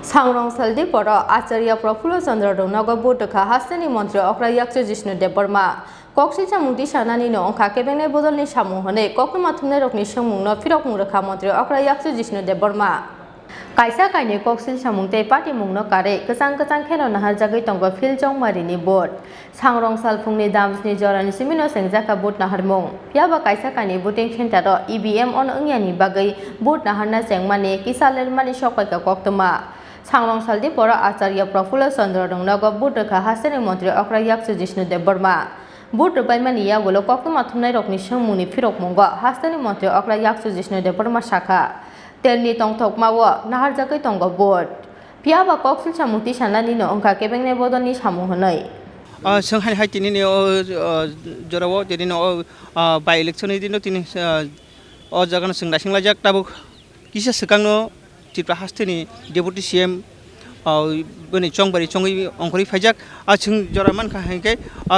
सांग्रं सालदी पर आचार्य प्रफुल्ल चंद्र रौनग बोटखा हास्तानि मंत्री अक्रायाक्ष जिष्णु देबबर्मा कक्सिचा मुक्ति सानानि अंखा केबेंनाय बदलनि सामु हनै कक्रमा रकनि सोंमुंनो फिरक मुरखा मंत्री अक्रायाक्ष जिष्णु देबबर्मा कायसा कायनि कक्सिल सामुंते पार्टी मुंनो कारे गोजान खेनो नाहार जागै तंगो फिलजं मारिनि बोट सांग्रं साल फुंनि दामस्नि जरानि सिमिनो सेंजाका बोट नाहारमुं पियाबा कायसा कायनि बुटिं सेन्टार ईवीएम अन अंगियानि बागै बोट नाहारना जेंमानि किसालेरमानि सकायका कक्तमा सांग्रं सालदी पर आचार्य प्रफुल्ल चंद्र रौनग बोटखा हास्तानि मंत्री अक्रायाक्ष जिष्णु देबबर्मा बोट बायमानि यागुलो कक्तमा थुमनाय रकनि सोंमुंनि फिरक मुंग हास्तानि मंत्री अक्रायाक्ष जिष्णु देबबर्मा शाखा तेलनि तंथक मावो नाहार जागै तंग बोट पियाबा कक्सिल सामुंति सानानि अंखा केबेंनाय बदलनि सामु हनै संहाय हाय तिनि जराव तिनि बाय इलेक्शन दिनो तिनि अ जगन संदा सिंला जाक ताबो किसा सकांनो चित्रा हास्तेनि डेपुटी सीएम बनि चंगबारि चंगै अंखरि फाइजाक जों जरा मानखा हायके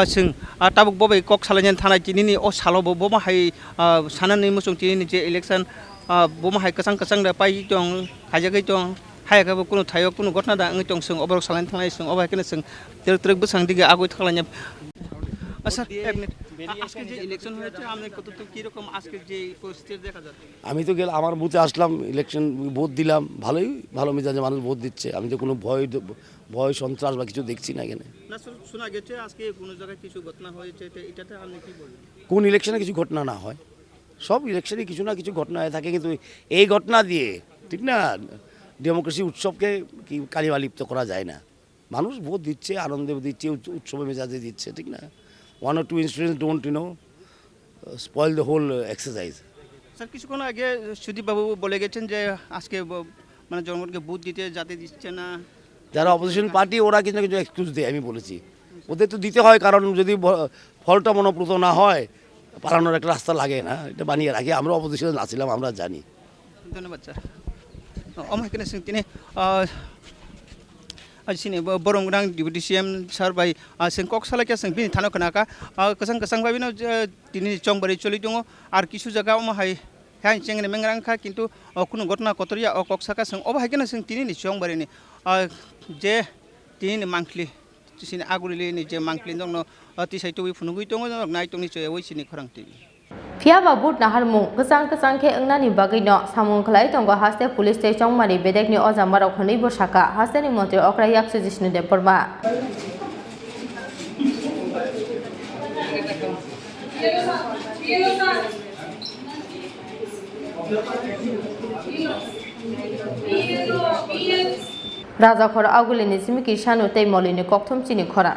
जों ताबुक बबाय कक सालायन थानाय तिनि अ सालो बबा हाय सानानि मुसुं तिनि जे इलेक्शन बमा हाय कसं दा पाइ दं हाजागै दं हायाखैबो कुनु थायो कुनु घटना दा आङै दं जों अबरक सालायन थांनाय जों अबायखनो जों तेरक बसां दिगे आगय थालायना আচ্ছা আজকে যে ইলেকশন হয়েছে আপনি কতটুকু কি রকম আজকে যে পরিস্থিতি দেখা যাচ্ছে আমি তো গেলাম আমার বুথে আসলাম ইলেকশন ভোট দিলাম ভালো মেজাজে মানুষ ভোট দিচ্ছে আমি তো কোনো ভয় সন্ত্রাস বা কিছু দেখছি না এখানে না শোনা গেছে আজকে কোনো জায়গায় কিছু ঘটনা হয়েছে এটাতে আপনি কি বলবেন কোন ইলেকশনে কিছু ঘটনা না হয় সব ইলেকশনে কিছু না কিছু ঘটনা হয়ে থাকে কিন্তু এই ঘটনা দিয়ে ঠিক না ডেমোক্রেসি উৎসবকে কি কালিমালিপ্ত করা যায় না মানুষ ভোট দিচ্ছে আনন্দে দিচ্ছে উৎসবে মেজাজে দিচ্ছে ঠিক না one or two incidents don't spoil the whole exercise sir কিছুক্ষণ আগে সুদীপ বাবু বলে গেছেন যে আজকে মানে জনগণকে ভোট দিতে যাতে দিচ্ছে না যারা অপোজিশন পার্টি ওরা কিছু না কিছু এক্সকিউজ দেয় আমি বলেছি ওদের তো দিতে হয় কারণ যদি ফলটা মনোপ্রত না হয় পালানোর একটা রাস্তা লাগে না এটা বানিয়ে রাখি আমরা অপোজিশনে নাছিলাম আমরা জানি ধন্যবাদ স্যার আমার এখানে তিনি sini borong gudang deputy CM sar bai sing kok sala kya sing bini thano kanaka kasang bai bino tini chongbari choli dongo ar kisu jaga ma hai hai chengene mengrang kha kintu kuno gotna kotoria o kok saka sing oba haikena sing tini ni chongbari ni je tini ni mangkli sini aguli ni je mangkli dongno ti sai to wi funugui dongo nai tongni choy oi sini khorang ti पियाबा boat नाहारमुं गोजान खे अंगनानि बागैनो सामुं खलाय तंग हास्ते police station मारि बेदेकनि अजामाराव खनैबो शाखा हास्तेनि मंत्री अक्रायाक्ष जिष्णु देबबर्मा राजाखर आगुलिनि सिमिकि सानु तैमलिनि कक्थम चिनि खरा